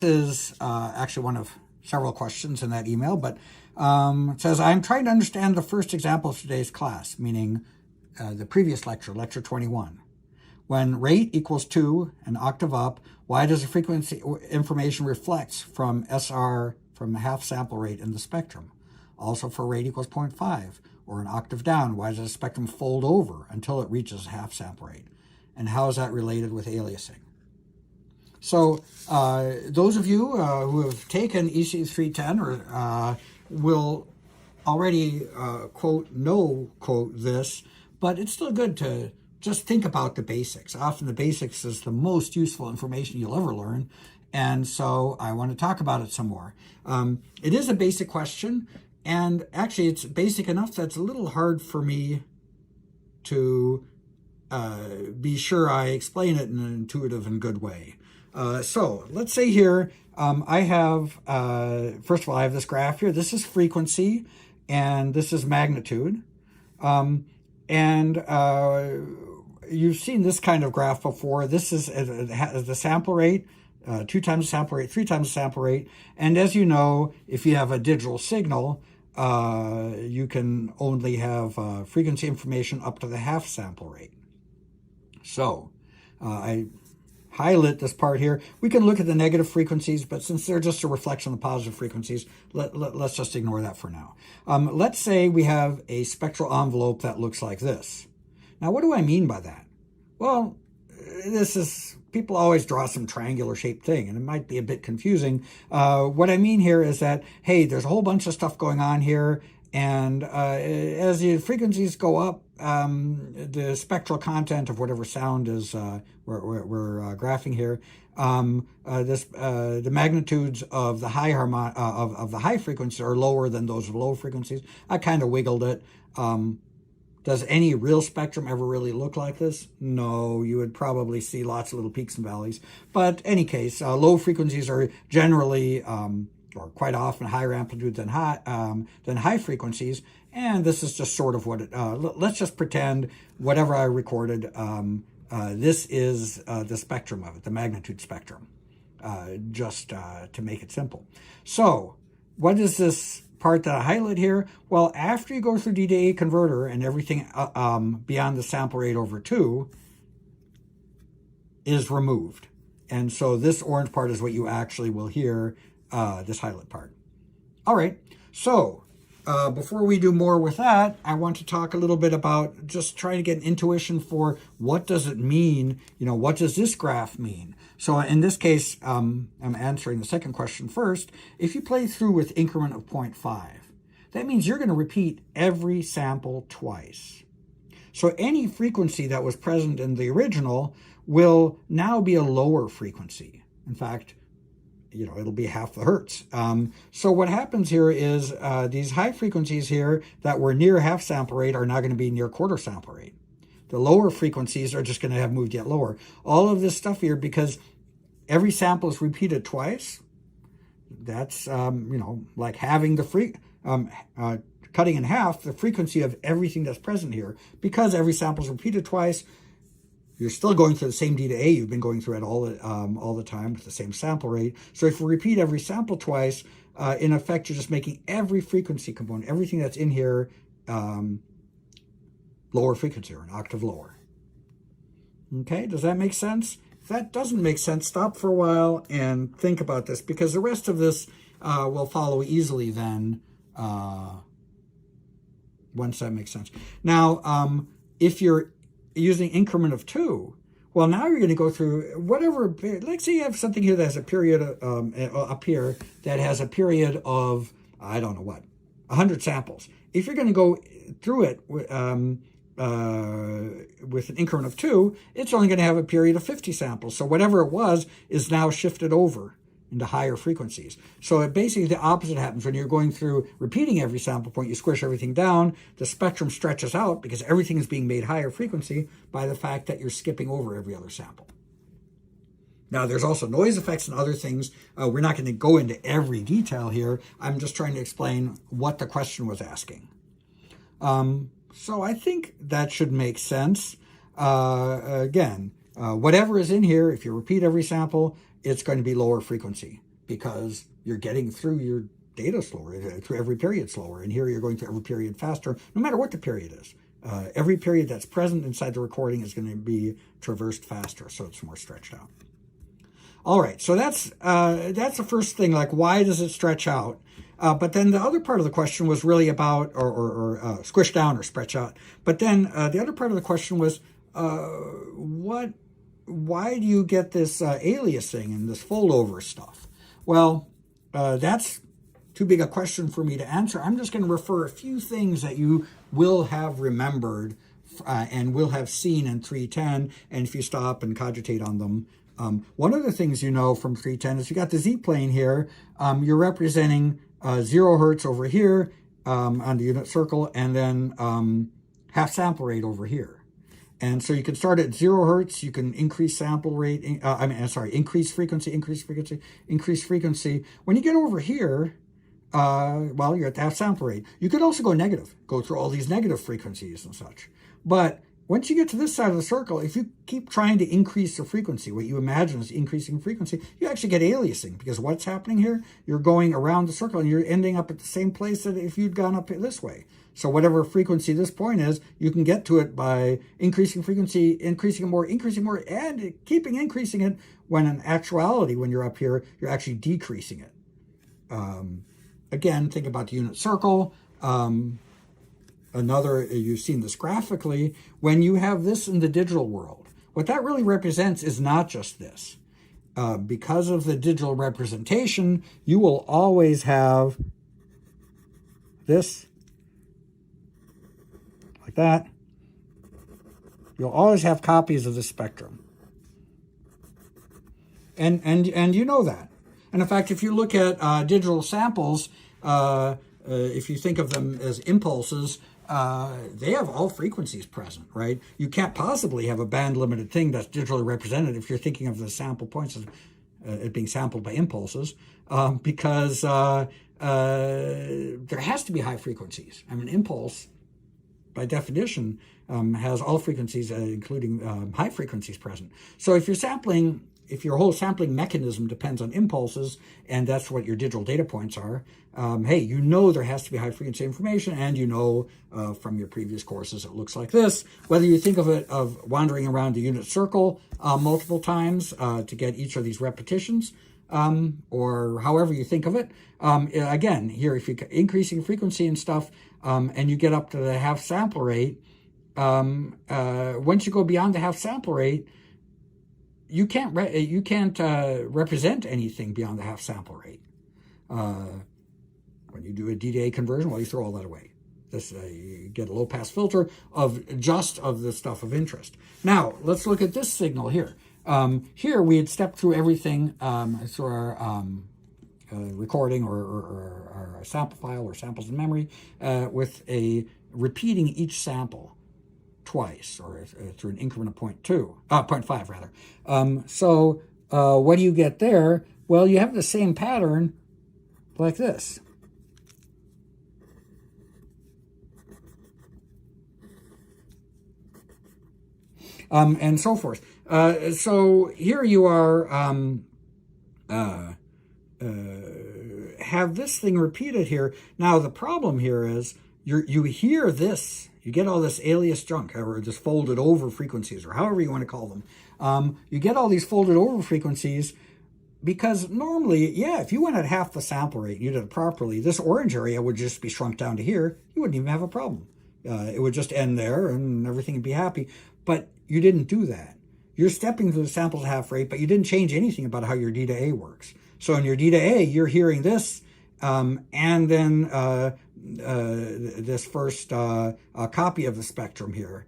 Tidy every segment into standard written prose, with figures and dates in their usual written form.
is actually one of several questions in that email, but it says, I'm trying to understand the first example of today's class, meaning the previous lecture, lecture 21. When rate equals 2, an octave up, why does the frequency information reflects from SR from the half sample rate in the spectrum? Also for rate equals 0.5, or an octave down, why does the spectrum fold over until it reaches half sample rate? And how is that related with aliasing? So those of you who have taken ECE402 will already quote this, but it's still good to just think about the basics. Often the basics is the most useful information you'll ever learn, and so I want to talk about it some more. It is a basic question, and actually it's basic enough that it's a little hard for me to be sure I explain it in an intuitive and good way. So let's say here I have, first of all, I have this graph here. This is frequency, and this is magnitude. You've seen this kind of graph before. This is the sample rate, 2 times the sample rate, 3 times the sample rate. And as you know, if you have a digital signal, you can only have frequency information up to the half sample rate. So I highlight this part here. We can look at the negative frequencies, but since they're just a reflection of the positive frequencies, let's just ignore that for now. Let's say we have a spectral envelope that looks like this. Now, what do I mean by that? Well, people always draw some triangular shaped thing, and it might be a bit confusing. What I mean here is that, hey, there's a whole bunch of stuff going on here, and as the frequencies go up, the spectral content of whatever sound is we're graphing here, the magnitudes of the high frequencies are lower than those of low frequencies. I kind of wiggled it. Does any real spectrum ever really look like this? No, you would probably see lots of little peaks and valleys. But any case, low frequencies are generally or quite often higher amplitude than high frequencies, and this is just sort of what it. Let's just pretend whatever I recorded. This is the spectrum of it, the magnitude spectrum, just to make it simple. So, what is this part that I highlight here? Well, after you go through D to A converter and everything beyond the sample rate over 2 is removed. And so this orange part is what you actually will hear, this highlight part. All right, so before we do more with that, I want to talk a little bit about just trying to get an intuition for what does it mean, what does this graph mean? So in this case, I'm answering the second question first. If you play through with increment of 0.5, that means you're going to repeat every sample twice. So any frequency that was present in the original will now be a lower frequency. In fact, it'll be half the hertz. So what happens here is these high frequencies here that were near half sample rate are now going to be near quarter sample rate. The lower frequencies are just going to have moved yet lower. All of this stuff here, because every sample is repeated twice, that's, like having cutting in half the frequency of everything that's present here. Because every sample is repeated twice, you're still going through the same D to A. You've been going through it all the time with the same sample rate. So if you repeat every sample twice, in effect, you're just making every frequency component, everything that's in here, lower frequency or an octave lower. Okay, does that make sense? If that doesn't make sense, stop for a while and think about this, because the rest of this will follow easily then once that makes sense. Now, if you're using increment of 2, well, now you're going to go through whatever, let's say you have something here that has a period up here that has a period of, I don't know what, 100 samples. If you're going to go through it with an increment of 2, it's only going to have a period of 50 samples. So whatever it was is now shifted over into higher frequencies. So basically the opposite happens when you're going through repeating every sample point. You squish everything down, the spectrum stretches out because everything is being made higher frequency by the fact that you're skipping over every other sample. Now, there's also noise effects and other things. We're not going to go into every detail here. I'm just trying to explain what the question was asking. So I think that should make sense. Again, whatever is in here, if you repeat every sample, it's going to be lower frequency. because you're getting through your data slower, through every period slower. And here you're going through every period faster, no matter what the period is. Every period that's present inside the recording is going to be traversed faster, so it's more stretched out. All right, so that's the first thing, like why does it stretch out? But then the other part of the question was really about, or squish down or stretch out. But then the other part of the question was, why do you get this aliasing and this fold over stuff? Well, that's too big a question for me to answer. I'm just going to refer a few things that you will have remembered and will have seen in 310, and if you stop and cogitate on them. One of the things you know from 310 is you got the z-plane here. You're representing 0 hertz over here on the unit circle, and then half sample rate over here. And so you can start at 0 hertz, you can increase sample rate, increase frequency. When you get over here, well, you're at the half sample rate. You could also go negative, go through all these negative frequencies and such. But once you get to this side of the circle, if you keep trying to increase the frequency, what you imagine is increasing frequency, you actually get aliasing, because what's happening here, you're going around the circle and you're ending up at the same place that if you'd gone up this way. So whatever frequency this point is, you can get to it by increasing frequency, increasing more, and keeping increasing it, when in actuality, when you're up here, you're actually decreasing it. Again, think about the unit circle. You've seen this graphically, when you have this in the digital world, what that really represents is not just this. Because of the digital representation, you will always have this, like that. You'll always have copies of the spectrum. And you know that. And in fact, if you look at digital samples, if you think of them as impulses, they have all frequencies present, right? You can't possibly have a band-limited thing that's digitally represented if you're thinking of the sample points as it being sampled by impulses, because there has to be high frequencies. I mean, impulse, by definition, has all frequencies, including high frequencies present. So if you're sampling, if your whole sampling mechanism depends on impulses, and that's what your digital data points are, hey, you know there has to be high frequency information, and you know from your previous courses it looks like this. Whether you think of it of wandering around the unit circle multiple times to get each of these repetitions, or however you think of it. Again, here, if you're increasing frequency and stuff, and you get up to the half sample rate, once you go beyond the half sample rate, you can't represent anything beyond the half sample rate. When you do a D-to-A conversion, well, you throw all that away. This you get a low-pass filter of just of the stuff of interest. Now, let's look at this signal here. Here, we had stepped through everything through our recording or a sample file or samples in memory with a repeating each sample twice, or through an increment of 0.5 rather. So what do you get there? Well, you have the same pattern like this. And so forth. So here you are, have this thing repeated here. Now the problem here is you hear this, you get all this alias junk, or just folded over frequencies, or however you want to call them. You get all these folded over frequencies because normally, yeah, if you went at half the sample rate and you did it properly, this orange area would just be shrunk down to here. You wouldn't even have a problem. It would just end there and everything would be happy. But you didn't do that. You're stepping through the samples half rate, but you didn't change anything about how your D-to-A works. So in your D-to-A, you're hearing this, and then this first copy of the spectrum here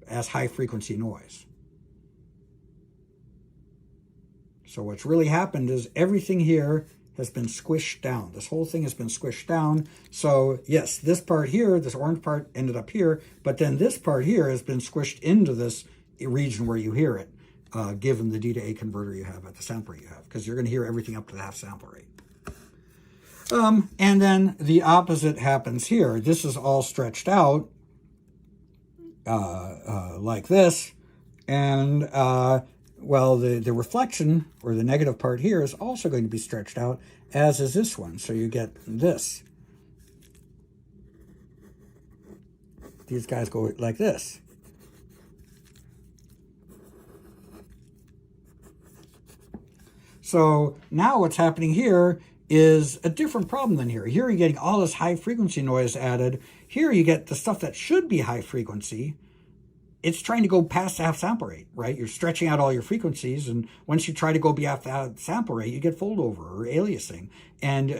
as high frequency noise. So what's really happened is everything here has been squished down. This whole thing has been squished down. So yes, this part here, this orange part ended up here, but then this part here has been squished into this region where you hear it, given the D-to-A converter you have at the sample rate you have, because you're going to hear everything up to the half sample rate. And then the opposite happens here. This is all stretched out like this, and well, the reflection, or the negative part here, is also going to be stretched out, as is this one. So you get this. These guys go like this. So now what's happening here is a different problem than here. Here you're getting all this high frequency noise added. Here you get the stuff that should be high frequency. It's trying to go past the half sample rate, right? You're stretching out all your frequencies, and once you try to go beyond that sample rate, you get fold over or aliasing. And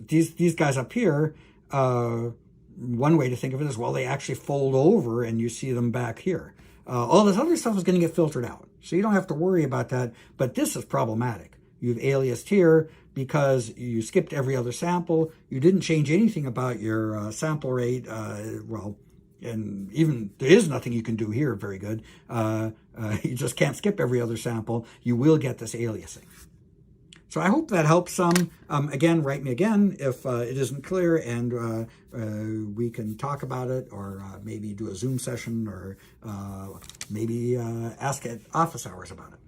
these guys up here, one way to think of it is, well, they actually fold over, and you see them back here. All this other stuff is going to get filtered out, so you don't have to worry about that. But this is problematic. You've aliased here because you skipped every other sample. You didn't change anything about your sample rate. And even there is nothing you can do here very good. You just can't skip every other sample. You will get this aliasing. So I hope that helps some. Again, write me again if it isn't clear, and we can talk about it, or maybe do a Zoom session, or maybe ask at office hours about it.